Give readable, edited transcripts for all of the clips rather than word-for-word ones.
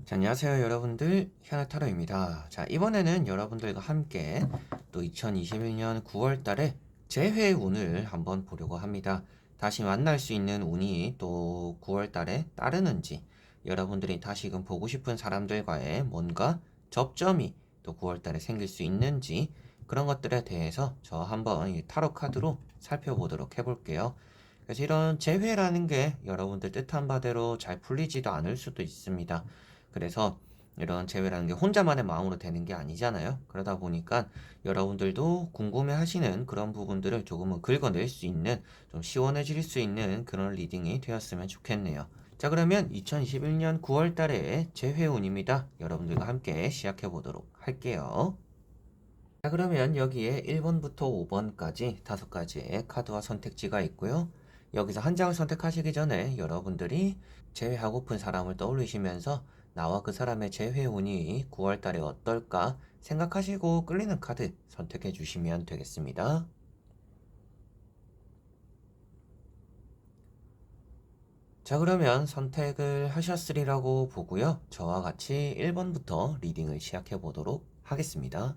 자, 안녕하세요 여러분들, 현아타로입니다. 자, 이번에는 여러분들과 함께 또 2021년 9월 달에 재회 운을 한번 보려고 합니다. 다시 만날 수 있는 운이 또 9월 달에 따르는지, 여러분들이 다시금 보고 싶은 사람들과의 뭔가 접점이 또 9월 달에 생길 수 있는지, 그런 것들에 대해서 저 한번 이 타로 카드로 살펴보도록 해볼게요. 그래서 이런 재회라는 게 여러분들 뜻한 바대로 잘 풀리지도 않을 수도 있습니다. 그래서 이런 재회라는 게 혼자만의 마음으로 되는 게 아니잖아요. 그러다 보니까 여러분들도 궁금해 하시는 그런 부분들을 조금은 긁어낼 수 있는, 좀 시원해질 수 있는 그런 리딩이 되었으면 좋겠네요. 자, 그러면 2021년 9월 달에 재회운입니다. 여러분들과 함께 시작해 보도록 할게요. 자, 그러면 여기에 1번부터 5번까지 5가지의 카드와 선택지가 있고요. 여기서 한 장을 선택하시기 전에 여러분들이 제외하고픈 사람을 떠올리시면서 나와 그 사람의 재회운이 9월 달에 어떨까 생각하시고 끌리는 카드 선택해 주시면 되겠습니다. 자, 그러면 선택을 하셨으리라고 보고요. 저와 같이 1번부터 리딩을 시작해 보도록 하겠습니다.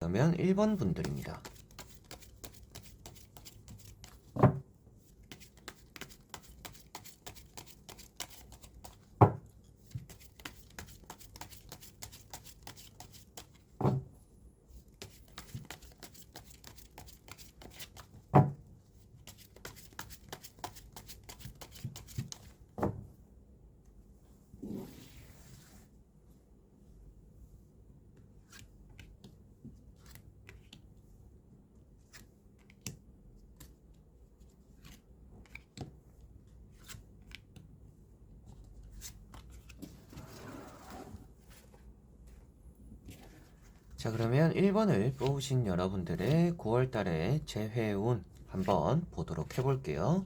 그러면 1번 분들입니다. 자, 그러면 1번을 뽑으신 여러분들의 9월달의 재회운 한번 보도록 해볼게요.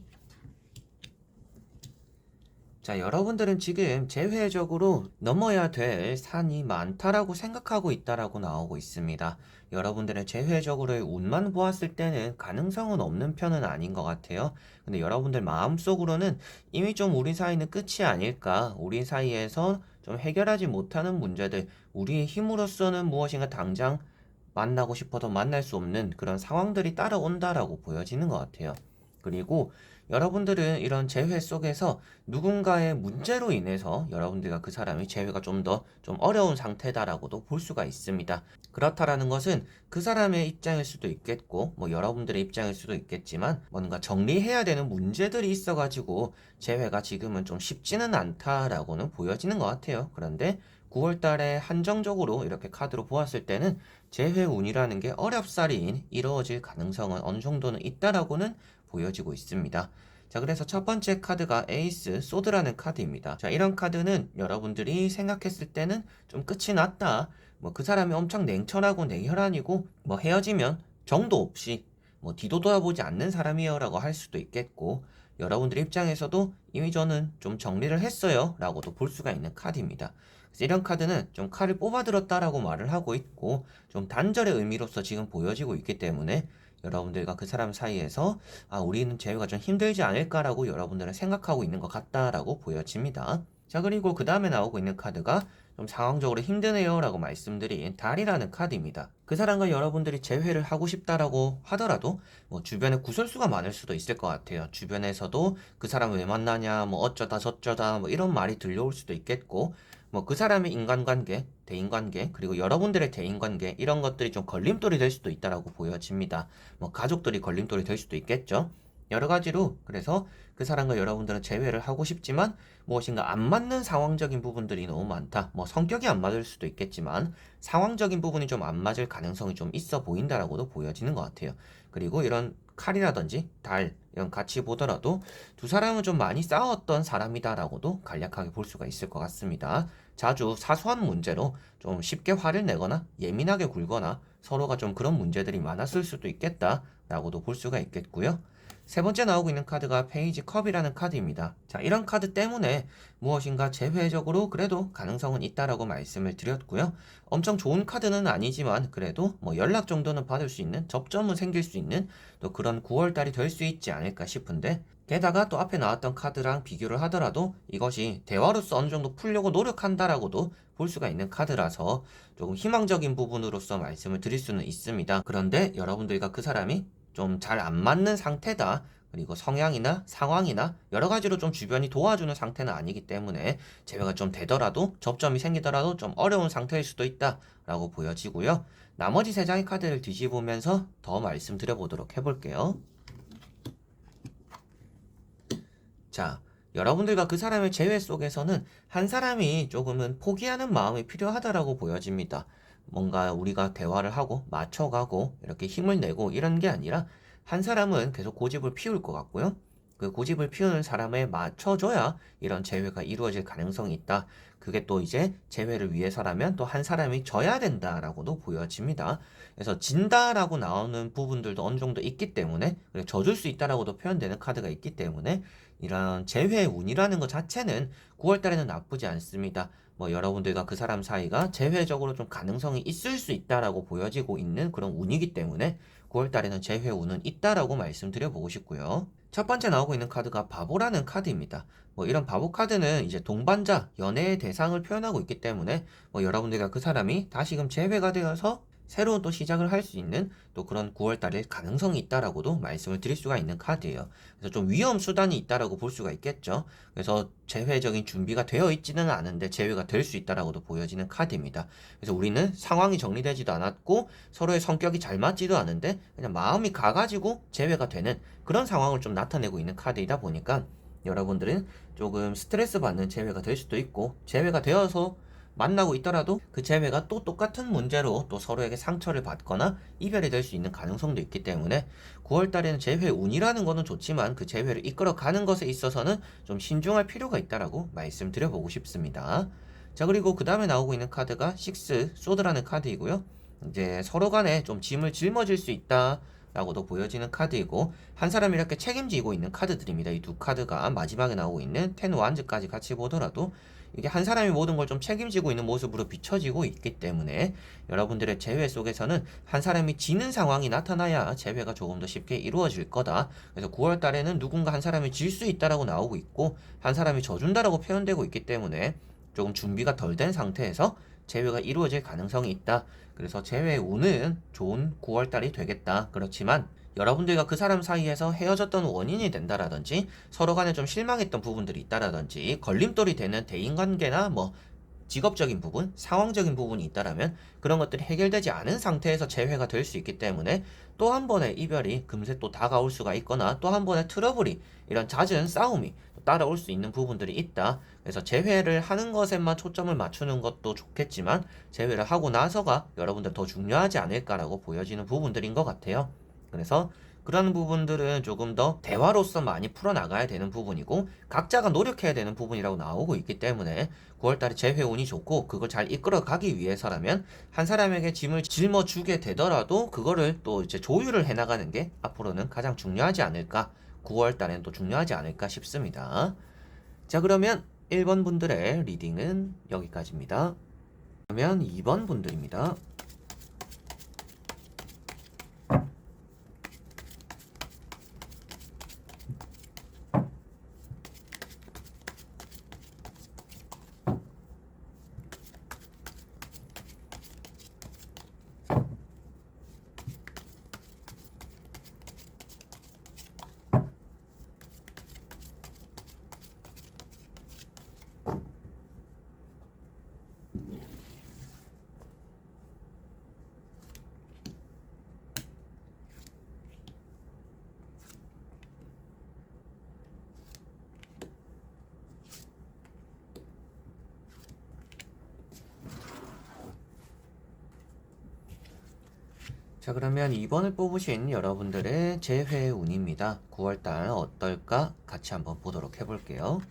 자, 여러분들은 지금 재회적으로 넘어야 될 산이 많다라고 생각하고 있다라고 나오고 있습니다. 여러분들의 재회적으로의 운만 보았을 때는 가능성은 없는 편은 아닌 것 같아요. 근데 여러분들 마음속으로는 이미 좀 우리 사이는 끝이 아닐까, 우리 사이에서 좀 해결하지 못하는 문제들, 우리의 힘으로서는 무엇인가 당장 만나고 싶어도 만날 수 없는 그런 상황들이 따라온다라고 보여지는 것 같아요. 그리고 여러분들은 이런 재회 속에서 누군가의 문제로 인해서 여러분들과 그 사람이 재회가 좀 더 좀 어려운 상태다라고도 볼 수가 있습니다. 그렇다라는 것은 그 사람의 입장일 수도 있겠고, 뭐 여러분들의 입장일 수도 있겠지만, 뭔가 정리해야 되는 문제들이 있어가지고 재회가 지금은 좀 쉽지는 않다라고는 보여지는 것 같아요. 그런데 9월 달에 한정적으로 이렇게 카드로 보았을 때는 재회운이라는 게 어렵사리인 이루어질 가능성은 어느 정도는 있다라고는 보여지고 있습니다. 자, 그래서 첫 번째 카드가 에이스 소드라는 카드입니다. 자, 이런 카드는 여러분들이 생각했을 때는 좀 끝이 났다, 뭐 그 사람이 엄청 냉철하고 냉혈한이고 뭐 헤어지면 정도 없이 뭐 뒤도 돌아보지 않는 사람이에요 라고 할 수도 있겠고, 여러분들 입장에서도 이미 저는 좀 정리를 했어요 라고도 볼 수가 있는 카드입니다. 그래서 이런 카드는 좀 칼을 뽑아들었다라고 말을 하고 있고, 좀 단절의 의미로서 지금 보여지고 있기 때문에 여러분들과 그 사람 사이에서 우리는 재회가 좀 힘들지 않을까라고 여러분들은 생각하고 있는 것 같다라고 보여집니다. 자, 그리고 그 다음에 나오고 있는 카드가 좀 상황적으로 힘드네요 라고 말씀드린 달이라는 카드입니다. 그 사람과 여러분들이 재회를 하고 싶다라고 하더라도 뭐 주변에 구설수가 많을 수도 있을 것 같아요. 주변에서도 그 사람을 왜 만나냐, 뭐 어쩌다 저쩌다 뭐 이런 말이 들려올 수도 있겠고, 뭐 그 사람의 인간관계, 대인관계, 그리고 여러분들의 대인관계, 이런 것들이 좀 걸림돌이 될 수도 있다라고 보여집니다. 뭐 가족들이 걸림돌이 될 수도 있겠죠. 여러 가지로, 그래서 그 사람과 여러분들은 재회를 하고 싶지만 무엇인가 안 맞는 상황적인 부분들이 너무 많다. 뭐 성격이 안 맞을 수도 있겠지만 상황적인 부분이 좀 안 맞을 가능성이 좀 있어 보인다라고도 보여지는 것 같아요. 그리고 이런 칼이라든지 달 이런 같이 보더라도 두 사람은 좀 많이 싸웠던 사람이다라고도 간략하게 볼 수가 있을 것 같습니다. 자주 사소한 문제로 좀 쉽게 화를 내거나 예민하게 굴거나 서로가 좀 그런 문제들이 많았을 수도 있겠다라고도 볼 수가 있겠고요. 세 번째 나오고 있는 카드가 페이지 컵이라는 카드입니다. 자, 이런 카드 때문에 무엇인가 재회적으로 그래도 가능성은 있다라고 말씀을 드렸고요. 엄청 좋은 카드는 아니지만 그래도 뭐 연락 정도는 받을 수 있는, 접점은 생길 수 있는 또 그런 9월달이 될 수 있지 않을까 싶은데, 게다가 또 앞에 나왔던 카드랑 비교를 하더라도 이것이 대화로서 어느 정도 풀려고 노력한다라고도 볼 수가 있는 카드라서 조금 희망적인 부분으로서 말씀을 드릴 수는 있습니다. 그런데 여러분들과 그 사람이 좀 잘 안 맞는 상태다. 그리고 성향이나 상황이나 여러 가지로 좀 주변이 도와주는 상태는 아니기 때문에 재회가 좀 되더라도, 접점이 생기더라도 좀 어려운 상태일 수도 있다라고 보여지고요. 나머지 세 장의 카드를 뒤집으면서 더 말씀드려 보도록 해볼게요. 자, 여러분들과 그 사람의 재회 속에서는 한 사람이 조금은 포기하는 마음이 필요하다라고 보여집니다. 뭔가 우리가 대화를 하고 맞춰가고 이렇게 힘을 내고 이런 게 아니라 한 사람은 계속 고집을 피울 것 같고요. 그 고집을 피우는 사람에 맞춰줘야 이런 재회가 이루어질 가능성이 있다. 그게 또 이제 재회를 위해서라면 또 한 사람이 져야 된다라고도 보여집니다. 그래서 진다라고 나오는 부분들도 어느 정도 있기 때문에, 져줄 수 있다라고도 표현되는 카드가 있기 때문에 이런 재회 운이라는 것 자체는 9월 달에는 나쁘지 않습니다. 뭐 여러분들과 그 사람 사이가 재회적으로 좀 가능성이 있을 수 있다라고 보여지고 있는 그런 운이기 때문에 9월 달에는 재회 운은 있다라고 말씀드려 보고 싶고요. 첫 번째 나오고 있는 카드가 바보라는 카드입니다. 뭐 이런 바보 카드는 이제 동반자, 연애의 대상을 표현하고 있기 때문에 뭐 여러분들과 그 사람이 다시금 재회가 되어서 새로운 또 시작을 할 수 있는 또 그런 9월 달에 가능성이 있다라고도 말씀을 드릴 수가 있는 카드예요. 그래서 좀 위험 수단이 있다라고 볼 수가 있겠죠. 그래서 재회적인 준비가 되어 있지는 않은데 재회가 될 수 있다라고도 보여지는 카드입니다. 그래서 우리는 상황이 정리되지도 않았고 서로의 성격이 잘 맞지도 않은데 그냥 마음이 가가지고 재회가 되는 그런 상황을 좀 나타내고 있는 카드이다 보니까 여러분들은 조금 스트레스 받는 재회가 될 수도 있고, 재회가 되어서 만나고 있더라도 그 재회가 또 똑같은 문제로 또 서로에게 상처를 받거나 이별이 될 수 있는 가능성도 있기 때문에 9월 달에는 재회 운이라는 거는 좋지만 그 재회를 이끌어 가는 것에 있어서는 좀 신중할 필요가 있다라고 말씀드려보고 싶습니다. 자, 그리고 그 다음에 나오고 있는 카드가 6 소드라는 카드이고요. 이제 서로 간에 좀 짐을 짊어질 수 있다 라고도 보여지는 카드이고, 한 사람이 이렇게 책임지고 있는 카드들입니다. 이 두 카드가 마지막에 나오고 있는 10 완즈까지 같이 보더라도 이게 한 사람이 모든 걸 좀 책임지고 있는 모습으로 비춰지고 있기 때문에 여러분들의 재회 속에서는 한 사람이 지는 상황이 나타나야 재회가 조금 더 쉽게 이루어질 거다. 그래서 9월 달에는 누군가 한 사람이 질 수 있다라고 나오고 있고 한 사람이 져준다라고 표현되고 있기 때문에 조금 준비가 덜 된 상태에서 재회가 이루어질 가능성이 있다. 그래서 재회 운은 좋은 9월 달이 되겠다. 그렇지만 여러분들과 그 사람 사이에서 헤어졌던 원인이 된다라든지 서로 간에 좀 실망했던 부분들이 있다라든지 걸림돌이 되는 대인관계나 뭐 직업적인 부분, 상황적인 부분이 있다라면 그런 것들이 해결되지 않은 상태에서 재회가 될 수 있기 때문에 또 한 번의 이별이 금세 또 다가올 수가 있거나 또 한 번의 트러블이, 이런 잦은 싸움이 따라올 수 있는 부분들이 있다. 그래서 재회를 하는 것에만 초점을 맞추는 것도 좋겠지만 재회를 하고 나서가 여러분들 더 중요하지 않을까라고 보여지는 부분들인 것 같아요. 그래서 그런 부분들은 조금 더 대화로서 많이 풀어나가야 되는 부분이고 각자가 노력해야 되는 부분이라고 나오고 있기 때문에 9월달에 재회운이 좋고 그걸 잘 이끌어가기 위해서라면 한 사람에게 짐을 짊어주게 되더라도 그거를 또 이제 조율을 해나가는 게 앞으로는 가장 중요하지 않을까, 9월달엔 또 중요하지 않을까 싶습니다. 자, 그러면 1번 분들의 리딩은 여기까지입니다. 그러면 2번 분들입니다. 자, 그러면 2번을 뽑으신 여러분들의 재회 운입니다. 9월달 어떨까 같이 한번 보도록 해볼게요.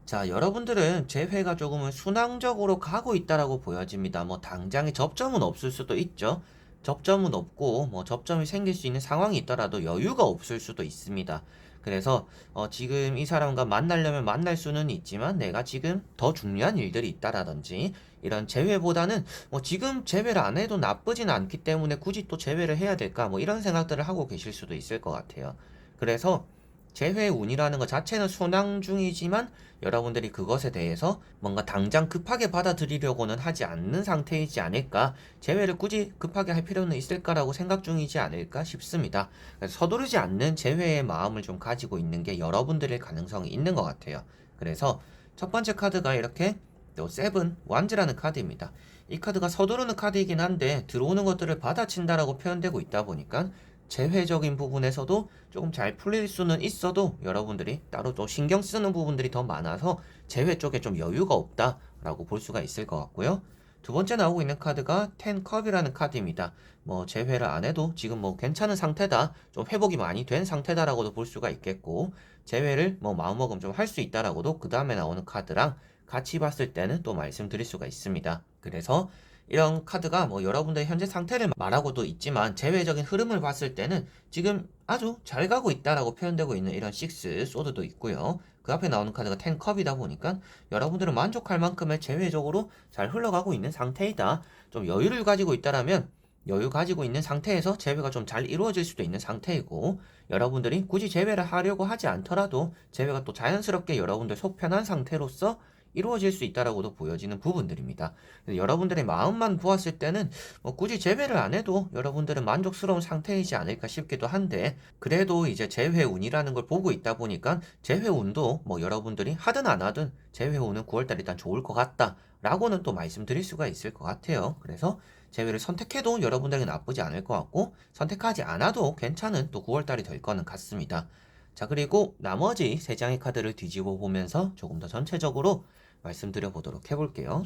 자, 여러분들은 재회가 조금은 순항적으로 가고 있다라고 보여집니다. 뭐 당장에 접점은 없을 수도 있죠. 접점은 없고 뭐 접점이 생길 수 있는 상황이 있더라도 여유가 없을 수도 있습니다. 그래서 지금 이 사람과 만나려면 만날 수는 있지만 내가 지금 더 중요한 일들이 있다라든지 이런 재회보다는 뭐 지금 재회를 안 해도 나쁘진 않기 때문에 굳이 또 재회를 해야 될까 뭐 이런 생각들을 하고 계실 수도 있을 것 같아요. 그래서 재회 운이라는 것 자체는 순항 중이지만 여러분들이 그것에 대해서 뭔가 당장 급하게 받아들이려고는 하지 않는 상태이지 않을까, 재회를 굳이 급하게 할 필요는 있을까라고 생각 중이지 않을까 싶습니다. 그래서 서두르지 않는 재회의 마음을 좀 가지고 있는 게 여러분들일 가능성이 있는 것 같아요. 그래서 첫 번째 카드가 이렇게 또 세븐 완즈라는 카드입니다. 이 카드가 서두르는 카드이긴 한데 들어오는 것들을 받아친다라고 표현되고 있다 보니까 재회적인 부분에서도 조금 잘 풀릴 수는 있어도 여러분들이 따로 또 신경 쓰는 부분들이 더 많아서 재회 쪽에 좀 여유가 없다라고 볼 수가 있을 것 같고요. 두 번째 나오고 있는 카드가 텐컵이라는 카드입니다. 뭐 재회를 안 해도 지금 뭐 괜찮은 상태다, 좀 회복이 많이 된 상태다라고도 볼 수가 있겠고, 재회를 뭐 마음먹으면 좀 할 수 있다라고도 그 다음에 나오는 카드랑 같이 봤을 때는 또 말씀드릴 수가 있습니다. 그래서 이런 카드가 뭐 여러분들의 현재 상태를 말하고도 있지만 재회적인 흐름을 봤을 때는 지금 아주 잘 가고 있다라고 표현되고 있는 이런 6 소드도 있고요. 그 앞에 나오는 카드가 10컵이다 보니까 여러분들은 만족할 만큼의 재회적으로 잘 흘러가고 있는 상태이다. 좀 여유를 가지고 있다라면 여유 가지고 있는 상태에서 재회가 좀 잘 이루어질 수도 있는 상태이고, 여러분들이 굳이 재회를 하려고 하지 않더라도 재회가 또 자연스럽게 여러분들 속 편한 상태로서 이루어질 수 있다라고도 보여지는 부분들입니다. 여러분들의 마음만 보았을 때는 뭐 굳이 재회를 안 해도 여러분들은 만족스러운 상태이지 않을까 싶기도 한데, 그래도 이제 재회운이라는 걸 보고 있다 보니까 재회운도 뭐 여러분들이 하든 안 하든 재회운은 9월달 일단 좋을 것 같다 라고는 또 말씀드릴 수가 있을 것 같아요. 그래서 재회를 선택해도 여러분들에게 나쁘지 않을 것 같고, 선택하지 않아도 괜찮은 또 9월달이 될 거는 같습니다. 자, 그리고 나머지 세 장의 카드를 뒤집어 보면서 조금 더 전체적으로 말씀드려 보도록 해볼게요.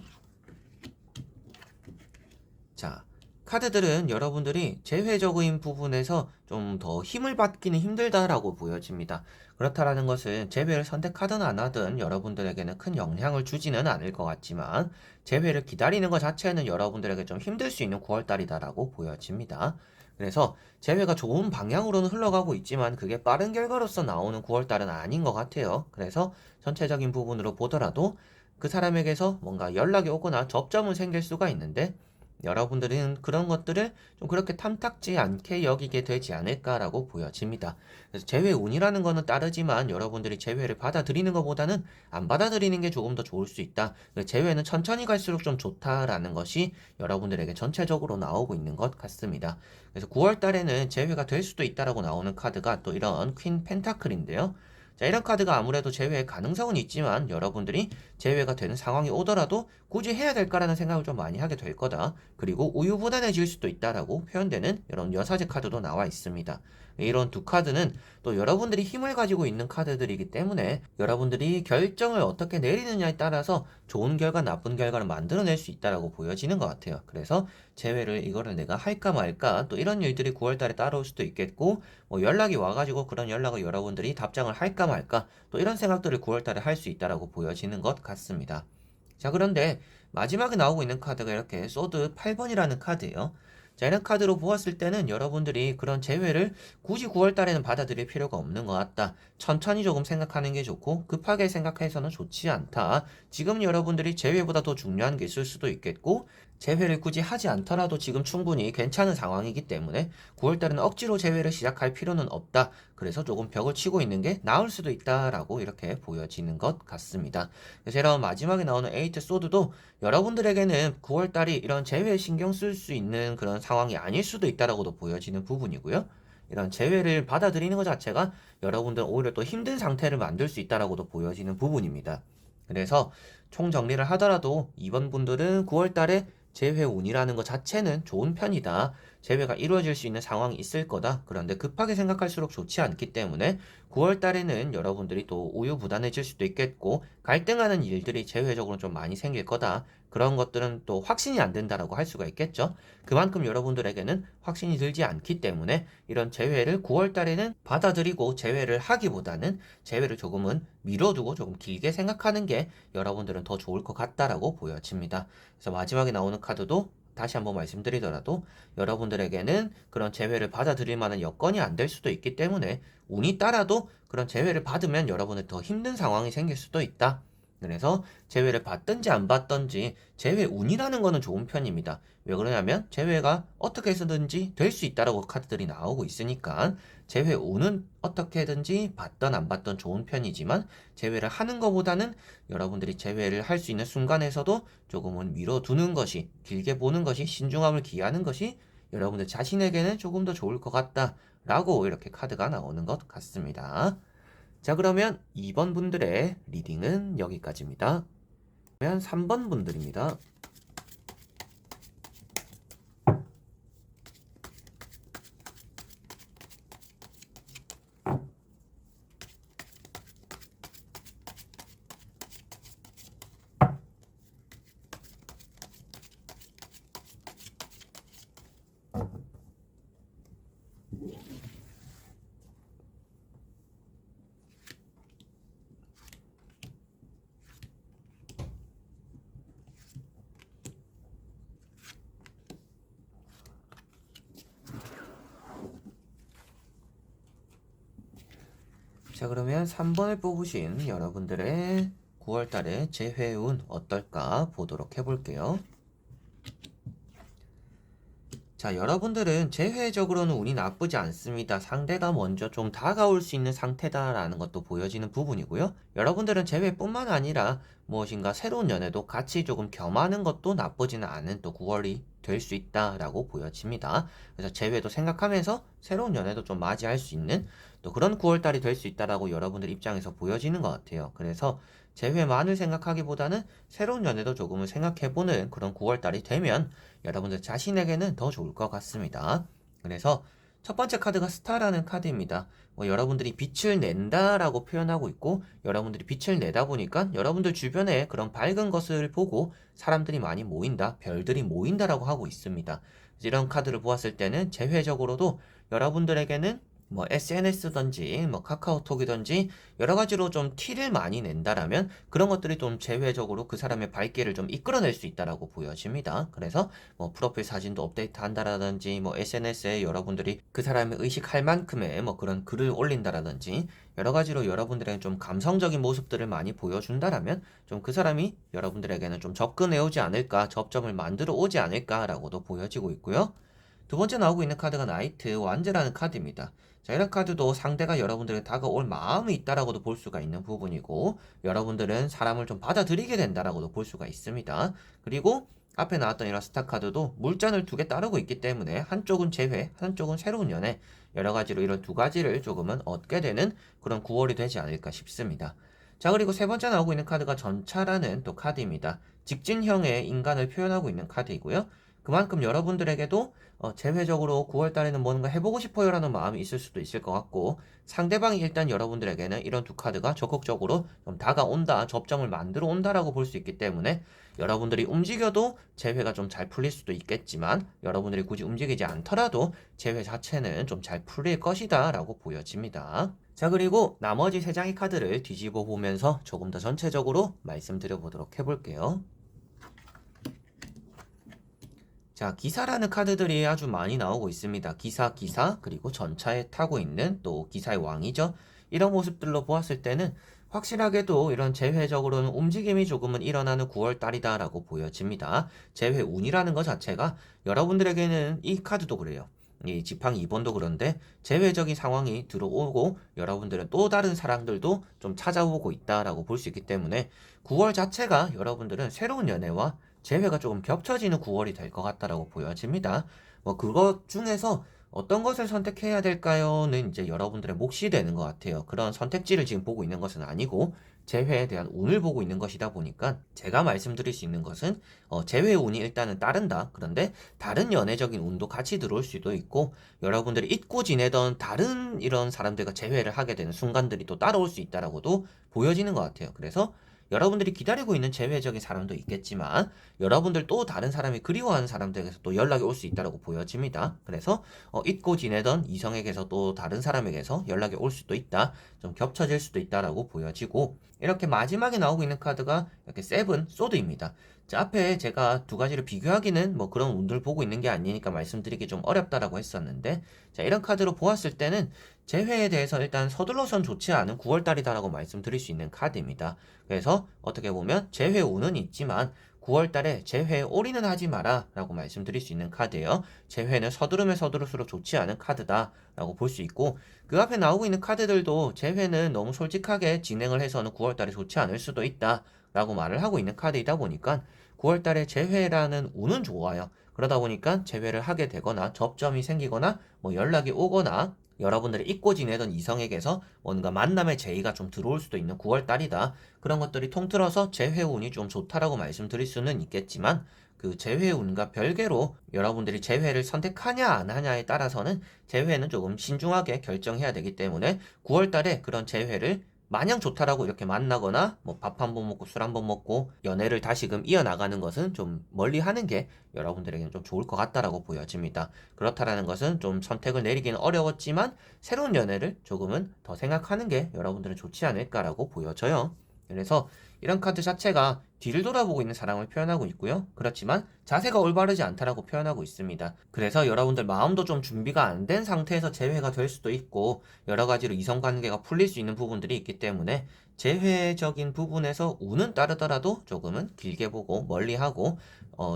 자, 카드들은 여러분들이 재회적인 부분에서 좀 더 힘을 받기는 힘들다라고 보여집니다. 그렇다라는 것은 재회를 선택하든 안 하든 여러분들에게는 큰 영향을 주지는 않을 것 같지만, 재회를 기다리는 것 자체는 여러분들에게 좀 힘들 수 있는 9월달이다라고 보여집니다. 그래서 재회가 좋은 방향으로는 흘러가고 있지만 그게 빠른 결과로서 나오는 9월달은 아닌 것 같아요. 그래서 전체적인 부분으로 보더라도 그 사람에게서 뭔가 연락이 오거나 접점은 생길 수가 있는데, 여러분들은 그런 것들을 좀 그렇게 탐탁지 않게 여기게 되지 않을까라고 보여집니다. 그래서 재회 운이라는 거는 따르지만 여러분들이 재회를 받아들이는 것보다는 안 받아들이는 게 조금 더 좋을 수 있다. 재회는 천천히 갈수록 좀 좋다라는 것이 여러분들에게 전체적으로 나오고 있는 것 같습니다. 그래서 9월 달에는 재회가 될 수도 있다라고 나오는 카드가 또 이런 퀸 펜타클인데요. 자, 이런 카드가 아무래도 제외의 가능성은 있지만 여러분들이 제외가 되는 상황이 오더라도 굳이 해야 될까라는 생각을 좀 많이 하게 될 거다. 그리고 우유부단해질 수도 있다라고 표현되는 이런 여사제 카드도 나와 있습니다. 이런 두 카드는 또 여러분들이 힘을 가지고 있는 카드들이기 때문에 여러분들이 결정을 어떻게 내리느냐에 따라서 좋은 결과, 나쁜 결과를 만들어낼 수 있다라고 보여지는 것 같아요. 그래서 제외를 이거를 내가 할까 말까 또 이런 일들이 9월 달에 따라올 수도 있겠고, 뭐 연락이 와가지고 그런 연락을 여러분들이 답장을 할까 말까 또 이런 생각들을 9월 달에 할 수 있다라고 보여지는 것 같습니다. 자, 그런데 마지막에 나오고 있는 카드가 이렇게 소드 8번이라는 카드예요. 자, 이런 카드로 보았을 때는 여러분들이 그런 재회를 굳이 9월 달에는 받아들일 필요가 없는 것 같다. 천천히 조금 생각하는 게 좋고 급하게 생각해서는 좋지 않다. 지금 여러분들이 재회보다 더 중요한 게 있을 수도 있겠고, 재회를 굳이 하지 않더라도 지금 충분히 괜찮은 상황이기 때문에 9월 달에는 억지로 재회를 시작할 필요는 없다. 그래서 조금 벽을 치고 있는 게 나을 수도 있다라고 이렇게 보여지는 것 같습니다. 그래서 이런 마지막에 나오는 에이트 소드도 여러분들에게는 9월 달이 이런 재회에 신경 쓸 수 있는 그런 상황이 아닐 수도 있다라고도 보여지는 부분이고요. 이런 재회를 받아들이는 것 자체가 여러분들 오히려 또 힘든 상태를 만들 수 있다라고도 보여지는 부분입니다. 그래서 총 정리를 하더라도 이번 분들은 9월 달에 재회 운이라는 것 자체는 좋은 편이다. 재회가 이루어질 수 있는 상황이 있을 거다. 그런데 급하게 생각할수록 좋지 않기 때문에 9월 달에는 여러분들이 또 우유부단해질 수도 있겠고 갈등하는 일들이 제외적으로 좀 많이 생길 거다. 그런 것들은 또 확신이 안 된다라고 할 수가 있겠죠. 그만큼 여러분들에게는 확신이 들지 않기 때문에 이런 재회를 9월 달에는 받아들이고 재회를 하기보다는 재회를 조금은 미뤄두고 조금 길게 생각하는 게 여러분들은 더 좋을 것 같다라고 보여집니다. 그래서 마지막에 나오는 카드도 다시 한번 말씀드리더라도 여러분들에게는 그런 재회를 받아들일 만한 여건이 안 될 수도 있기 때문에 운이 따라도 그런 재회를 받으면 여러분은 더 힘든 상황이 생길 수도 있다. 그래서 재회를 받든지 안 받든지 재회 운이라는 거는 좋은 편입니다. 왜 그러냐면 재회가 어떻게 해서든지 될 수 있다라고 카드들이 나오고 있으니까 재회 운은 어떻게든지 받든 안 받든 좋은 편이지만 재회를 하는 것보다는 여러분들이 재회를 할 수 있는 순간에서도 조금은 미뤄두는 것이 길게 보는 것이 신중함을 기하는 것이 여러분들 자신에게는 조금 더 좋을 것 같다라고 이렇게 카드가 나오는 것 같습니다. 자, 그러면 2번 분들의 리딩은 여기까지입니다. 그러면 3번 분들입니다. 자, 그러면 3번을 뽑으신 여러분들의 9월달의 재회운 어떨까 보도록 해볼게요. 자, 여러분들은 재회적으로는 운이 나쁘지 않습니다. 상대가 먼저 좀 다가올 수 있는 상태다라는 것도 보여지는 부분이고요. 여러분들은 재회뿐만 아니라 무엇인가 새로운 연애도 같이 조금 겸하는 것도 나쁘지는 않은 또 9월이 될 수 있다라고 보여집니다. 그래서 재회도 생각하면서 새로운 연애도 좀 맞이할 수 있는 또 그런 9월달이 될 수 있다라고 여러분들 입장에서 보여지는 것 같아요. 그래서 재회만을 생각하기보다는 새로운 연애도 조금은 생각해보는 그런 9월달이 되면 여러분들 자신에게는 더 좋을 것 같습니다. 그래서 첫 번째 카드가 스타라는 카드입니다. 여러분들이 빛을 낸다라고 표현하고 있고 여러분들이 빛을 내다 보니까 여러분들 주변에 그런 밝은 것을 보고 사람들이 많이 모인다, 별들이 모인다라고 하고 있습니다. 이런 카드를 보았을 때는 재회적으로도 여러분들에게는 SNS든지 카카오톡이든지 여러 가지로 좀 티를 많이 낸다라면 그런 것들이 좀 제외적으로 그 사람의 발길을 좀 이끌어낼 수 있다라고 보여집니다. 그래서 프로필 사진도 업데이트 한다라든지 SNS에 여러분들이 그 사람을 의식할 만큼의 그런 글을 올린다라든지 여러 가지로 여러분들에게 좀 감성적인 모습들을 많이 보여준다라면 좀 그 사람이 여러분들에게는 좀 접근해 오지 않을까, 접점을 만들어 오지 않을까라고도 보여지고 있고요. 두 번째 나오고 있는 카드가 나이트 완제라는 카드입니다. 자, 이런 카드도 상대가 여러분들에게 다가올 마음이 있다라고도 볼 수가 있는 부분이고 여러분들은 사람을 좀 받아들이게 된다라고도 볼 수가 있습니다. 그리고 앞에 나왔던 이런 스타 카드도 물잔을 두 개 따르고 있기 때문에 한쪽은 재회, 한쪽은 새로운 연애 여러 가지로 이런 두 가지를 조금은 얻게 되는 그런 9월이 되지 않을까 싶습니다. 자, 그리고 세 번째 나오고 있는 카드가 전차라는 또 카드입니다. 직진형의 인간을 표현하고 있는 카드이고요. 그만큼 여러분들에게도 재회적으로 9월 달에는 뭔가 해보고 싶어요 라는 마음이 있을 수도 있을 것 같고 상대방이 일단 여러분들에게는 이런 두 카드가 적극적으로 좀 다가온다, 접점을 만들어 온다라고 볼 수 있기 때문에 여러분들이 움직여도 재회가 좀 잘 풀릴 수도 있겠지만 여러분들이 굳이 움직이지 않더라도 재회 자체는 좀 잘 풀릴 것이다 라고 보여집니다. 자, 그리고 나머지 세 장의 카드를 뒤집어 보면서 조금 더 전체적으로 말씀드려 보도록 해볼게요. 자, 기사라는 카드들이 아주 많이 나오고 있습니다. 기사, 그리고 전차에 타고 있는 또 기사의 왕이죠. 이런 모습들로 보았을 때는 확실하게도 이런 재회적으로는 움직임이 조금은 일어나는 9월 달이다라고 보여집니다. 재회 운이라는 것 자체가 여러분들에게는 이 카드도 그래요. 이 지팡이 2번도 그런데 재회적인 상황이 들어오고 여러분들은 또 다른 사람들도 좀 찾아오고 있다라고 볼 수 있기 때문에 9월 자체가 여러분들은 새로운 연애와 재회가 조금 겹쳐지는 9월이 될 것 같다라고 보여집니다. 그것 중에서 어떤 것을 선택해야 될까요?는 이제 여러분들의 몫이 되는 것 같아요. 그런 선택지를 지금 보고 있는 것은 아니고 재회에 대한 운을 보고 있는 것이다 보니까 제가 말씀드릴 수 있는 것은 재회 운이 일단은 따른다. 그런데 다른 연애적인 운도 같이 들어올 수도 있고 여러분들이 잊고 지내던 다른 이런 사람들과 재회를 하게 되는 순간들이 또 따라올 수 있다라고도 보여지는 것 같아요. 그래서 여러분들이 기다리고 있는 재회적인 사람도 있겠지만 여러분들 또 다른 사람이 그리워하는 사람들에게서 또 연락이 올 수 있다고 보여집니다. 그래서 잊고 지내던 이성에게서 또 다른 사람에게서 연락이 올 수도 있다. 좀 겹쳐질 수도 있다라고 보여지고 이렇게 마지막에 나오고 있는 카드가 이렇게 세븐 소드입니다. 자, 앞에 제가 두 가지를 비교하기는 뭐 그런 운들 보고 있는 게 아니니까 말씀드리기 좀 어렵다라고 했었는데 자, 이런 카드로 보았을 때는 재회에 대해서 일단 서둘러선 좋지 않은 9월달이다라고 말씀드릴 수 있는 카드입니다. 그래서 어떻게 보면 재회 운은 있지만 9월달에 재회에 올인은 하지 마라 라고 말씀드릴 수 있는 카드예요. 재회는 서두르면 서두를수록 좋지 않은 카드다 라고 볼 수 있고 그 앞에 나오고 있는 카드들도 재회는 너무 솔직하게 진행을 해서는 9월달에 좋지 않을 수도 있다 라고 말을 하고 있는 카드이다 보니까 9월달에 재회라는 운은 좋아요. 그러다 보니까 재회를 하게 되거나 접점이 생기거나 뭐 연락이 오거나 여러분들이 잊고 지내던 이성에게서 뭔가 만남의 제의가 좀 들어올 수도 있는 9월달이다. 그런 것들이 통틀어서 재회운이 좀 좋다라고 말씀드릴 수는 있겠지만 그 재회운과 별개로 여러분들이 재회를 선택하냐 안 하냐에 따라서는 재회는 조금 신중하게 결정해야 되기 때문에 9월달에 그런 재회를 마냥 좋다라고 이렇게 만나거나 뭐 밥 한 번 먹고 술 한 번 먹고 연애를 다시금 이어나가는 것은 좀 멀리 하는 게 여러분들에게는 좀 좋을 것 같다라고 보여집니다. 그렇다라는 것은 좀 선택을 내리기는 어려웠지만 새로운 연애를 조금은 더 생각하는 게 여러분들은 좋지 않을까라고 보여져요. 그래서 이런 카드 자체가 뒤를 돌아보고 있는 사랑을 표현하고 있고요. 그렇지만 자세가 올바르지 않다라고 표현하고 있습니다. 그래서 여러분들 마음도 좀 준비가 안 된 상태에서 재회가 될 수도 있고 여러 가지로 이성관계가 풀릴 수 있는 부분들이 있기 때문에 재회적인 부분에서 운은 따르더라도 조금은 길게 보고 멀리하고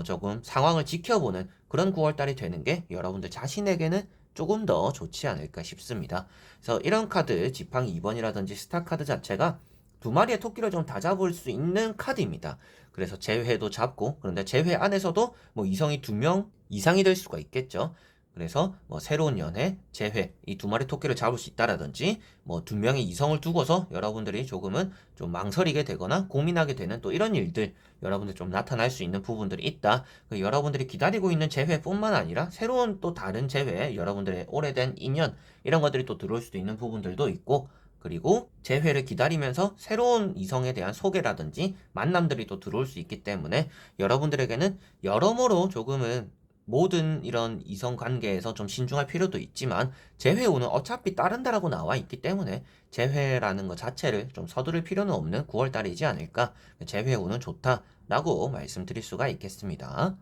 조금 상황을 지켜보는 그런 9월달이 되는 게 여러분들 자신에게는 조금 더 좋지 않을까 싶습니다. 그래서 이런 카드 지팡이 2번이라든지 스타 카드 자체가 두 마리의 토끼를 좀 다 잡을 수 있는 카드입니다. 그래서 재회도 잡고 그런데 재회 안에서도 뭐 이성이 2명 이상이 될 수가 있겠죠. 그래서 뭐 새로운 연애, 재회 이 두 마리 토끼를 잡을 수 있다라든지 뭐 2명의 이성을 두고서 여러분들이 조금은 좀 망설이게 되거나 고민하게 되는 또 이런 일들 여러분들 좀 나타날 수 있는 부분들이 있다. 여러분들이 기다리고 있는 재회뿐만 아니라 새로운 또 다른 재회, 여러분들의 오래된 인연 이런 것들이 또 들어올 수도 있는 부분들도 있고 그리고 재회를 기다리면서 새로운 이성에 대한 소개라든지 만남들이 또 들어올 수 있기 때문에 여러분들에게는 여러모로 조금은 모든 이런 이성 관계에서 좀 신중할 필요도 있지만 재회운은 어차피 따른다라고 나와 있기 때문에 재회라는 것 자체를 좀 서두를 필요는 없는 9월달이지 않을까. 재회운은 좋다라고 말씀드릴 수가 있겠습니다.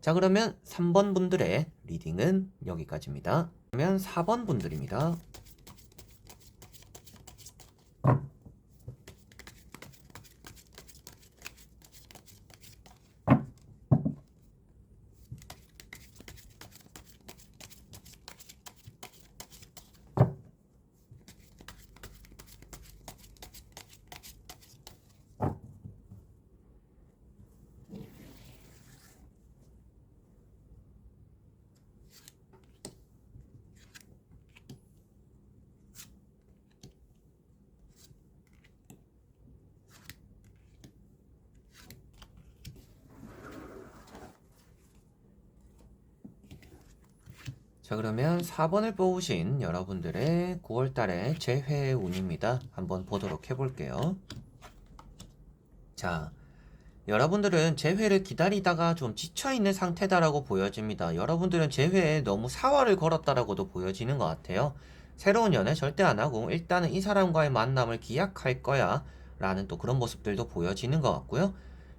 자, 그러면 3번 분들의 리딩은 여기까지입니다. 그러면 4번 분들입니다. 자, 그러면 4번을 뽑으신 여러분들의 9월달의 재회 운입니다. 한번 보도록 해볼게요. 자, 여러분들은 재회를 기다리다가 좀 지쳐있는 상태다라고 보여집니다. 여러분들은 재회에 너무 사활을 걸었다라고도 보여지는 것 같아요. 새로운 연애 절대 안 하고 일단은 이 사람과의 만남을 기약할 거야 라는 또 그런 모습들도 보여지는 것 같고요.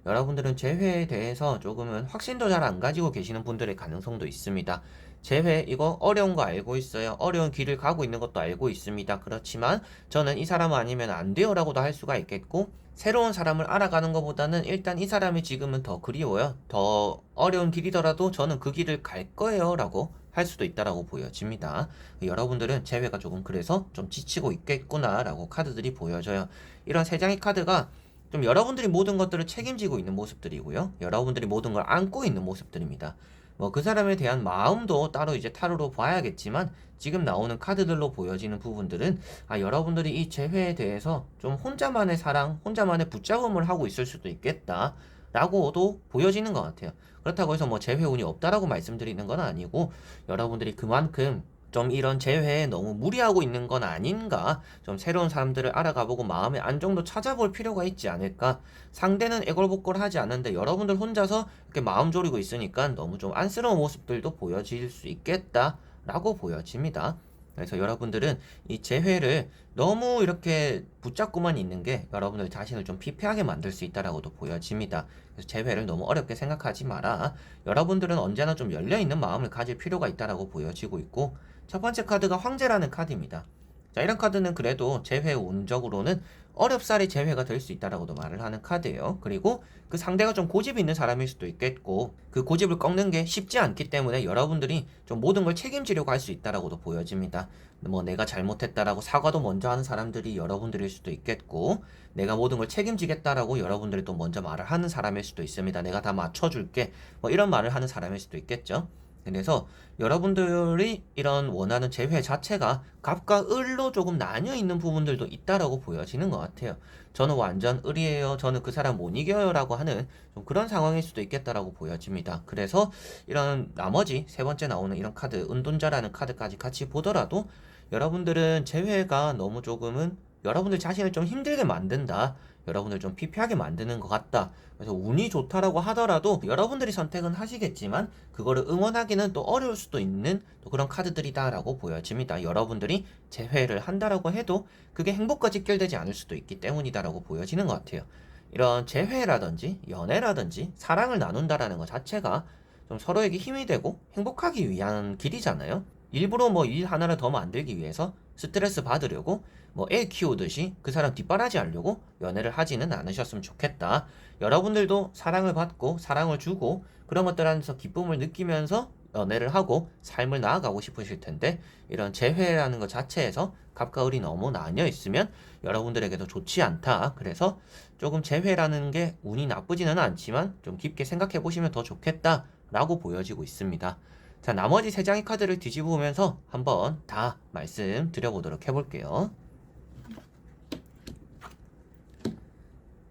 여러분들은 재회에 대해서 조금은 확신도 잘 안 가지고 계시는 분들의 가능성도 있습니다. 재회 이거 어려운 거 알고 있어요. 어려운 길을 가고 있는 것도 알고 있습니다. 그렇지만 저는 이 사람 아니면 안 돼요 라고도 할 수가 있겠고 새로운 사람을 알아가는 것보다는 일단 이 사람이 지금은 더 그리워요. 더 어려운 길이더라도 저는 그 길을 갈 거예요 라고 할 수도 있다라고 보여집니다. 여러분들은 재회가 조금 그래서 좀 지치고 있겠구나 라고 카드들이 보여져요. 이런 세 장의 카드가 좀 여러분들이 모든 것들을 책임지고 있는 모습들이고요. 여러분들이 모든 걸 안고 있는 모습들입니다. 뭐 그 사람에 대한 마음도 따로 이제 타로로 봐야겠지만 지금 나오는 카드들로 보여지는 부분들은 여러분들이 이 재회에 대해서 좀 혼자만의 사랑, 혼자만의 붙잡음을 하고 있을 수도 있겠다. 라고도 보여지는 것 같아요. 그렇다고 해서 뭐 재회 운이 없다라고 말씀드리는 건 아니고 여러분들이 그만큼 좀 이런 재회에 너무 무리하고 있는 건 아닌가, 좀 새로운 사람들을 알아가보고 마음의 안정도 찾아볼 필요가 있지 않을까. 상대는 애걸복걸하지 않는데 여러분들 혼자서 이렇게 마음 졸이고 있으니까 너무 좀 안쓰러운 모습들도 보여질 수 있겠다라고 보여집니다. 그래서 여러분들은 이 재회를 너무 이렇게 붙잡고만 있는 게 여러분들 자신을 좀 피폐하게 만들 수 있다라고도 보여집니다. 그래서 재회를 너무 어렵게 생각하지 마라. 여러분들은 언제나 좀 열려있는 마음을 가질 필요가 있다라고 보여지고 있고, 첫 번째 카드가 황제라는 카드입니다. 자, 이런 카드는 그래도 재회 운적으로는 어렵사리 재회가 될 수 있다라고도 말을 하는 카드예요. 그리고 그 상대가 좀 고집이 있는 사람일 수도 있겠고, 그 고집을 꺾는 게 쉽지 않기 때문에 여러분들이 좀 모든 걸 책임지려고 할 수 있다라고도 보여집니다. 뭐 내가 잘못했다라고 사과도 먼저 하는 사람들이 여러분들일 수도 있겠고, 내가 모든 걸 책임지겠다라고 여러분들이 또 먼저 말을 하는 사람일 수도 있습니다. 내가 다 맞춰줄게. 뭐 이런 말을 하는 사람일 수도 있겠죠. 그래서 여러분들이 이런 원하는 재회 자체가 갑과 을로 조금 나뉘어 있는 부분들도 있다라고 보여지는 것 같아요. 저는 완전 을이에요. 저는 그 사람 못 이겨요라고 하는 좀 그런 상황일 수도 있겠다라고 보여집니다. 그래서 이런 나머지 세 번째 나오는 이런 카드, 은둔자라는 카드까지 같이 보더라도 여러분들은 재회가 너무 조금은 여러분들 자신을 좀 힘들게 만든다. 여러분들 좀 피폐하게 만드는 것 같다. 그래서 운이 좋다라고 하더라도 여러분들이 선택은 하시겠지만 그거를 응원하기는 또 어려울 수도 있는 또 그런 카드들이다라고 보여집니다. 여러분들이 재회를 한다라고 해도 그게 행복과 직결되지 않을 수도 있기 때문이다라고 보여지는 것 같아요. 이런 재회라든지 연애라든지 사랑을 나눈다라는 것 자체가 좀 서로에게 힘이 되고 행복하기 위한 길이잖아요. 일부러 뭐 일 하나를 더 만들기 위해서 스트레스 받으려고 뭐 애 키우듯이 그 사람 뒷바라지 하려고 연애를 하지는 않으셨으면 좋겠다. 여러분들도 사랑을 받고 사랑을 주고 그런 것들 안에서 기쁨을 느끼면서 연애를 하고 삶을 나아가고 싶으실 텐데 이런 재회라는 것 자체에서 갑과 을이 너무 나뉘어 있으면 여러분들에게도 좋지 않다. 그래서 조금 재회라는 게 운이 나쁘지는 않지만 좀 깊게 생각해 보시면 더 좋겠다라고 보여지고 있습니다. 자, 나머지 세 장의 카드를 뒤집어 보면서 한번 다 말씀드려보도록 해볼게요.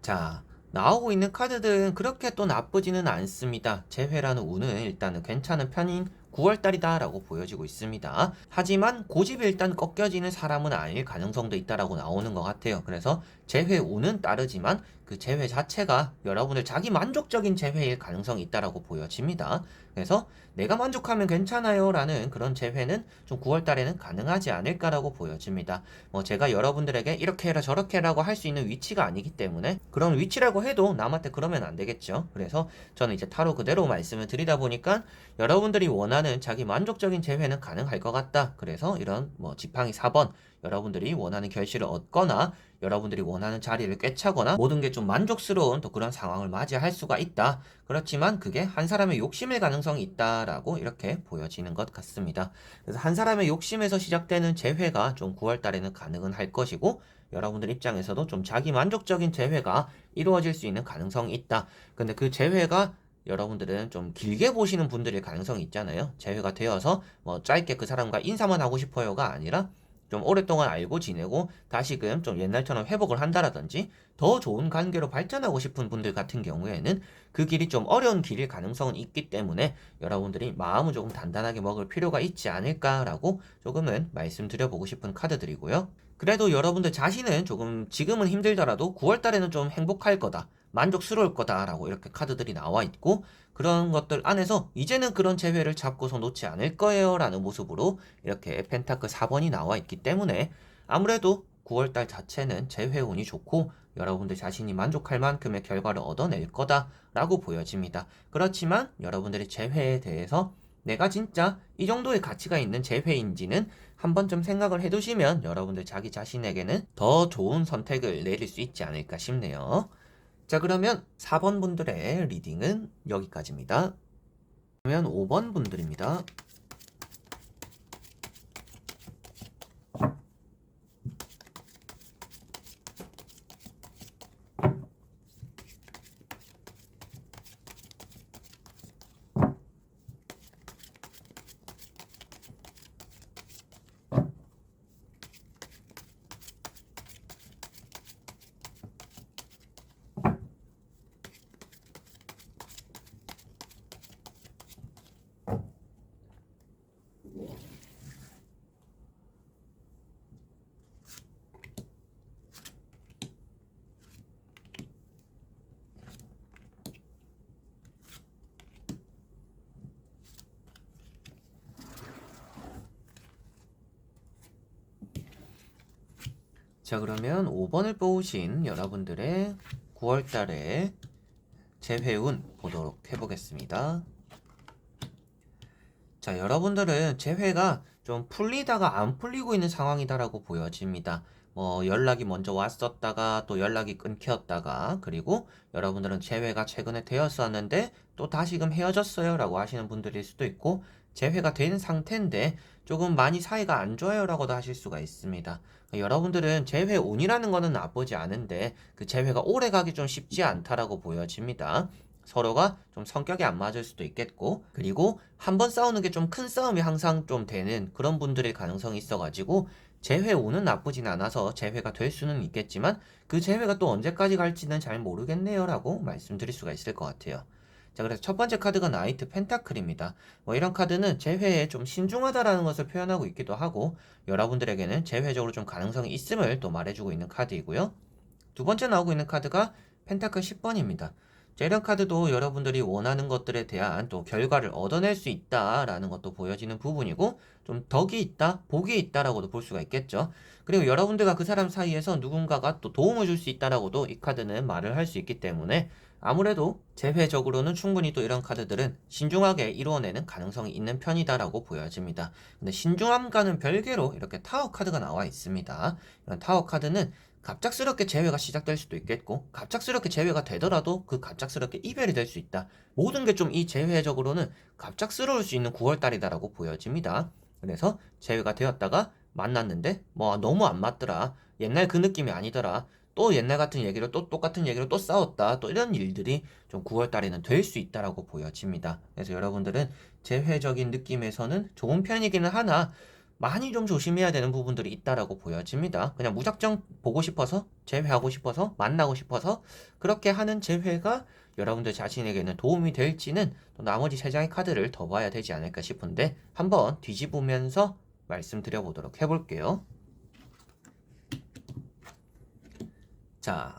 자, 나오고 있는 카드들은 그렇게 또 나쁘지는 않습니다. 재회라는 운은 일단은 괜찮은 편인 9월달이다 라고 보여지고 있습니다. 하지만 고집이 일단 꺾여지는 사람은 아닐 가능성도 있다라고 나오는 것 같아요. 그래서 재회 운은 따르지만 그 재회 자체가 여러분들 자기 만족적인 재회일 가능성이 있다라고 보여집니다. 그래서 내가 만족하면 괜찮아요 라는 그런 재회는 좀 9월달에는 가능하지 않을까라고 보여집니다. 뭐 제가 여러분들에게 이렇게 해라 저렇게 해라고 할 수 있는 위치가 아니기 때문에 그런 위치라고 해도 남한테 그러면 안 되겠죠. 그래서 저는 이제 타로 그대로 말씀을 드리다 보니까 여러분들이 원하는 자기 만족적인 재회는 가능할 것 같다. 그래서 이런 뭐 지팡이 4번 여러분들이 원하는 결실을 얻거나 여러분들이 원하는 자리를 꿰차거나 모든 게 좀 만족스러운 또 그런 상황을 맞이할 수가 있다. 그렇지만 그게 한 사람의 욕심일 가능성이 있다라고 이렇게 보여지는 것 같습니다. 그래서 한 사람의 욕심에서 시작되는 재회가 좀 9월 달에는 가능은 할 것이고 여러분들 입장에서도 좀 자기 만족적인 재회가 이루어질 수 있는 가능성이 있다. 근데 그 재회가 여러분들은 좀 길게 보시는 분들일 가능성이 있잖아요. 재회가 되어서 뭐 짧게 그 사람과 인사만 하고 싶어요가 아니라 좀 오랫동안 알고 지내고 다시금 좀 옛날처럼 회복을 한다라든지 더 좋은 관계로 발전하고 싶은 분들 같은 경우에는 그 길이 좀 어려운 길일 가능성은 있기 때문에 여러분들이 마음을 조금 단단하게 먹을 필요가 있지 않을까라고 조금은 말씀드려보고 싶은 카드들이고요. 그래도 여러분들 자신은 조금 지금은 힘들더라도 9월 달에는 좀 행복할 거다. 만족스러울 거다라고 이렇게 카드들이 나와 있고 그런 것들 안에서 이제는 그런 재회를 잡고서 놓지 않을 거예요 라는 모습으로 이렇게 펜타클 4번이 나와 있기 때문에 아무래도 9월달 자체는 재회운이 좋고 여러분들 자신이 만족할 만큼의 결과를 얻어낼 거다라고 보여집니다. 그렇지만 여러분들이 재회에 대해서 내가 진짜 이 정도의 가치가 있는 재회인지는 한 번쯤 생각을 해두시면 여러분들 자기 자신에게는 더 좋은 선택을 내릴 수 있지 않을까 싶네요. 자, 그러면 4번 분들의 리딩은 여기까지입니다. 그러면 5번 분들입니다. 자, 그러면 5번을 뽑으신 여러분들의 9월 달에 재회운 보도록 해보겠습니다. 자, 여러분들은 재회가 좀 풀리다가 안 풀리고 있는 상황이다라고 보여집니다. 뭐 연락이 먼저 왔었다가 또 연락이 끊겼다가, 그리고 여러분들은 재회가 최근에 되었었는데 또 다시금 헤어졌어요 라고 하시는 분들일 수도 있고, 재회가 된 상태인데 조금 많이 사이가 안 좋아요 라고도 하실 수가 있습니다. 여러분들은 재회 운이라는 거는 나쁘지 않은데 그 재회가 오래 가기 좀 쉽지 않다라고 보여집니다. 서로가 좀 성격이 안 맞을 수도 있겠고, 그리고 한 번 싸우는 게 좀 큰 싸움이 항상 좀 되는 그런 분들의 가능성이 있어가지고, 재회 오는 나쁘진 않아서 재회가 될 수는 있겠지만 그 재회가 또 언제까지 갈지는 잘 모르겠네요 라고 말씀드릴 수가 있을 것 같아요. 자, 그래서 첫 번째 카드가 나이트 펜타클입니다. 뭐 이런 카드는 재회에 좀 신중하다라는 것을 표현하고 있기도 하고, 여러분들에게는 재회적으로 좀 가능성이 있음을 또 말해주고 있는 카드이고요. 두 번째 나오고 있는 카드가 펜타클 10번입니다. 자, 이런 카드도 여러분들이 원하는 것들에 대한 또 결과를 얻어낼 수 있다라는 것도 보여지는 부분이고, 좀 덕이 있다, 복이 있다라고도 볼 수가 있겠죠. 그리고 여러분들과 그 사람 사이에서 누군가가 또 도움을 줄 수 있다라고도 이 카드는 말을 할 수 있기 때문에, 아무래도 재회적으로는 충분히 또 이런 카드들은 신중하게 이루어내는 가능성이 있는 편이다라고 보여집니다. 근데 신중함과는 별개로 이렇게 타워 카드가 나와 있습니다. 이런 타워 카드는 갑작스럽게 재회가 시작될 수도 있겠고, 갑작스럽게 재회가 되더라도 그 갑작스럽게 이별이 될 수 있다. 모든 게 좀 이 재회적으로는 갑작스러울 수 있는 9월달이다라고 보여집니다. 그래서 재회가 되었다가 만났는데 뭐 너무 안 맞더라, 옛날 그 느낌이 아니더라, 또 옛날 같은 얘기로 또 똑같은 얘기로 또 싸웠다, 또 이런 일들이 좀 9월달에는 될 수 있다라고 보여집니다. 그래서 여러분들은 재회적인 느낌에서는 좋은 편이기는 하나 많이 좀 조심해야 되는 부분들이 있다라고 보여집니다. 그냥 무작정 보고 싶어서, 재회하고 싶어서, 만나고 싶어서 그렇게 하는 재회가 여러분들 자신에게는 도움이 될지는 또 나머지 세 장의 카드를 더 봐야 되지 않을까 싶은데, 한번 뒤집으면서 말씀드려 보도록 해볼게요. 자,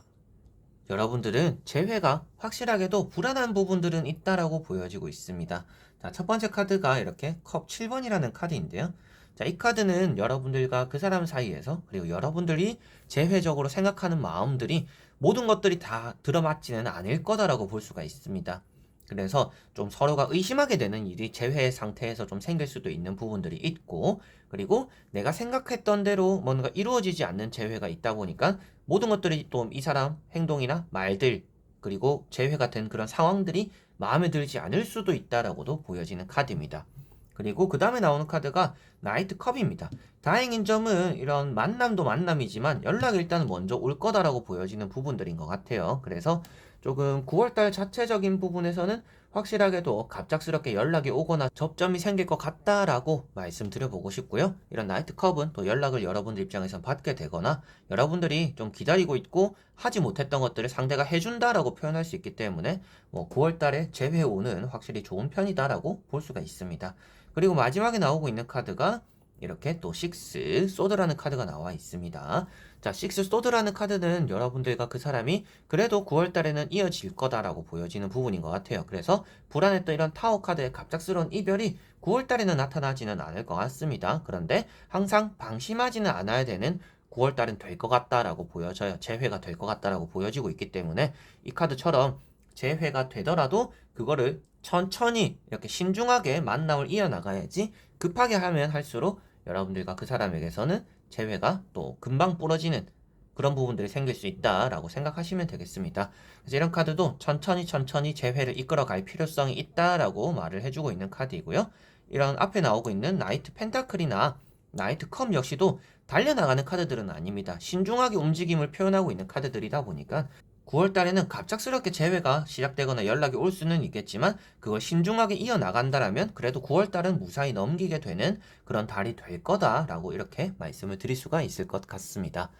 여러분들은 재회가 확실하게도 불안한 부분들은 있다라고 보여지고 있습니다. 자, 첫 번째 카드가 이렇게 컵 7번이라는 카드인데요. 자, 이 카드는 여러분들과 그 사람 사이에서, 그리고 여러분들이 재회적으로 생각하는 마음들이 모든 것들이 다 들어맞지는 않을 거다라고 볼 수가 있습니다. 그래서 좀 서로가 의심하게 되는 일이 재회 상태에서 좀 생길 수도 있는 부분들이 있고, 그리고 내가 생각했던 대로 뭔가 이루어지지 않는 재회가 있다 보니까 모든 것들이 또 이 사람 행동이나 말들, 그리고 재회가 된 그런 상황들이 마음에 들지 않을 수도 있다라고도 보여지는 카드입니다. 그리고 그 다음에 나오는 카드가 나이트 컵입니다. 다행인 점은 이런 만남도 만남이지만 연락이 일단 먼저 올 거다라고 보여지는 부분들인 것 같아요. 그래서 조금 9월달 자체적인 부분에서는 확실하게도 갑작스럽게 연락이 오거나 접점이 생길 것 같다라고 말씀드려보고 싶고요. 이런 나이트 컵은 또 연락을 여러분들 입장에서 받게 되거나 여러분들이 좀 기다리고 있고 하지 못했던 것들을 상대가 해준다라고 표현할 수 있기 때문에 뭐 9월달에 재회오는 확실히 좋은 편이다라고 볼 수가 있습니다. 그리고 마지막에 나오고 있는 카드가 이렇게 또 식스 소드라는 카드가 나와 있습니다. 자, 식스 소드라는 카드는 여러분들과 그 사람이 그래도 9월달에는 이어질 거다라고 보여지는 부분인 것 같아요. 그래서 불안했던 이런 타워 카드의 갑작스러운 이별이 9월달에는 나타나지는 않을 것 같습니다. 그런데 항상 방심하지는 않아야 되는 9월달은 될 것 같다라고 보여져요. 재회가 될 것 같다라고 보여지고 있기 때문에 이 카드처럼 재회가 되더라도 그거를 천천히 이렇게 신중하게 만남을 이어나가야지, 급하게 하면 할수록 여러분들과 그 사람에게서는 재회가 또 금방 부러지는 그런 부분들이 생길 수 있다라고 생각하시면 되겠습니다. 그래서 이런 카드도 천천히 재회를 이끌어갈 필요성이 있다라고 말을 해주고 있는 카드이고요. 이런 앞에 나오고 있는 나이트 펜타클이나 나이트 컵 역시도 달려나가는 카드들은 아닙니다. 신중하게 움직임을 표현하고 있는 카드들이다 보니까 9월달에는 갑작스럽게 재회가 시작되거나 연락이 올 수는 있겠지만 그걸 신중하게 이어나간다라면 그래도 9월달은 무사히 넘기게 되는 그런 달이 될 거다라고 이렇게 말씀을 드릴 수가 있을 것 같습니다.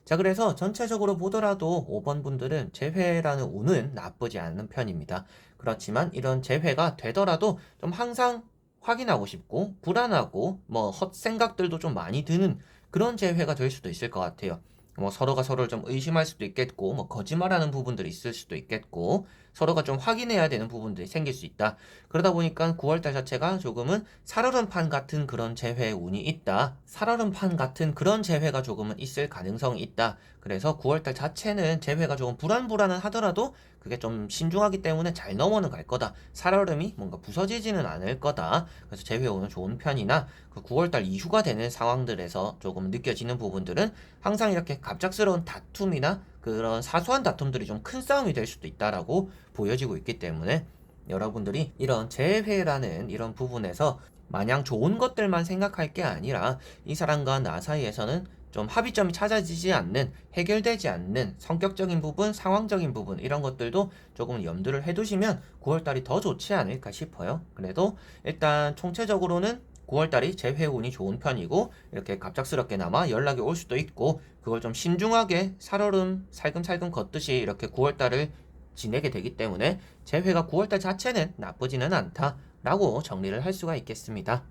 자, 그래서 전체적으로 보더라도 5번 분들은 재회라는 운은 나쁘지 않은 편입니다. 그렇지만 이런 재회가 되더라도 좀 항상 확인하고 싶고 불안하고 뭐 헛생각들도 좀 많이 드는 그런 재회가 될 수도 있을 것 같아요. 뭐 서로가 서로를 좀 의심할 수도 있겠고, 뭐 거짓말하는 부분들이 있을 수도 있겠고, 서로가 좀 확인해야 되는 부분들이 생길 수 있다. 그러다 보니까 9월달 자체가 조금은 살얼음판 같은 그런 재회의 운이 있다. 살얼음판 같은 그런 재회가 조금은 있을 가능성이 있다. 그래서 9월달 자체는 재회가 조금 불안불안은 하더라도 그게 좀 신중하기 때문에 잘 넘어는 갈 거다. 살얼음이 뭔가 부서지지는 않을 거다. 그래서 재회 운은 좋은 편이나 그 9월달 이후가 되는 상황들에서 조금 느껴지는 부분들은 항상 이렇게 갑작스러운 다툼이나 그런 사소한 다툼들이 좀 큰 싸움이 될 수도 있다라고 보여지고 있기 때문에 여러분들이 이런 재회라는 이런 부분에서 마냥 좋은 것들만 생각할 게 아니라 이 사람과 나 사이에서는 좀 합의점이 찾아지지 않는, 해결되지 않는 성격적인 부분, 상황적인 부분 이런 것들도 조금 염두를 해두시면 9월달이 더 좋지 않을까 싶어요. 그래도 일단 총체적으로는 9월달이 재회운이 좋은 편이고 이렇게 갑작스럽게나마 연락이 올 수도 있고 그걸 좀 신중하게 살얼음 살금살금 걷듯이 이렇게 9월달을 지내게 되기 때문에 재회가 9월달 자체는 나쁘지는 않다라고 정리를 할 수가 있겠습니다.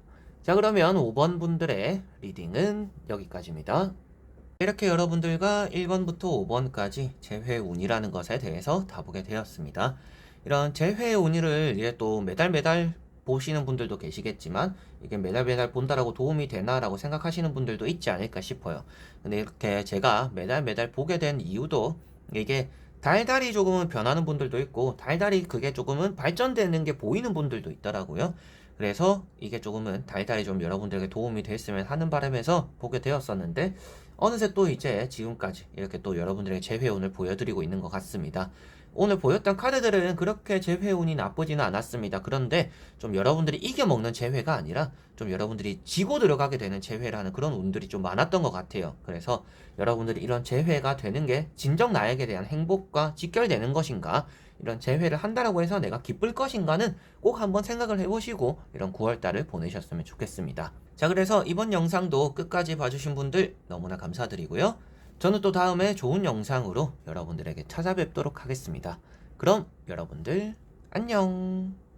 자, 그러면 5번 분들의 리딩은 여기까지입니다. 이렇게 여러분들과 1번부터 5번까지 재회운이라는 것에 대해서 다 보게 되었습니다. 이런 재회운이를 이제 또 매달 매달 보시는 분들도 계시겠지만 이게 매달 매달 본다라고 도움이 되나라고 생각하시는 분들도 있지 않을까 싶어요. 근데 이렇게 제가 매달 매달 보게 된 이유도 이게 달달이 조금은 변하는 분들도 있고 달달이 그게 조금은 발전되는 게 보이는 분들도 있더라고요. 그래서 이게 조금은 달달이 좀 여러분들에게 도움이 됐으면 하는 바람에서 보게 되었었는데 어느새 또 이제 지금까지 이렇게 또 여러분들에게 재회운을 보여드리고 있는 것 같습니다. 오늘 보였던 카드들은 그렇게 재회운이 나쁘지는 않았습니다. 그런데 좀 여러분들이 이겨먹는 재회가 아니라 좀 여러분들이 지고 들어가게 되는 재회라는 그런 운들이 좀 많았던 것 같아요. 그래서 여러분들이 이런 재회가 되는 게 진정 나에게 대한 행복과 직결되는 것인가, 이런 재회를 한다라고 해서 내가 기쁠 것인가는 꼭 한번 생각을 해보시고 이런 9월달을 보내셨으면 좋겠습니다. 자, 그래서 이번 영상도 끝까지 봐주신 분들 너무나 감사드리고요. 저는 또 다음에 좋은 영상으로 여러분들에게 찾아뵙도록 하겠습니다. 그럼 여러분들 안녕.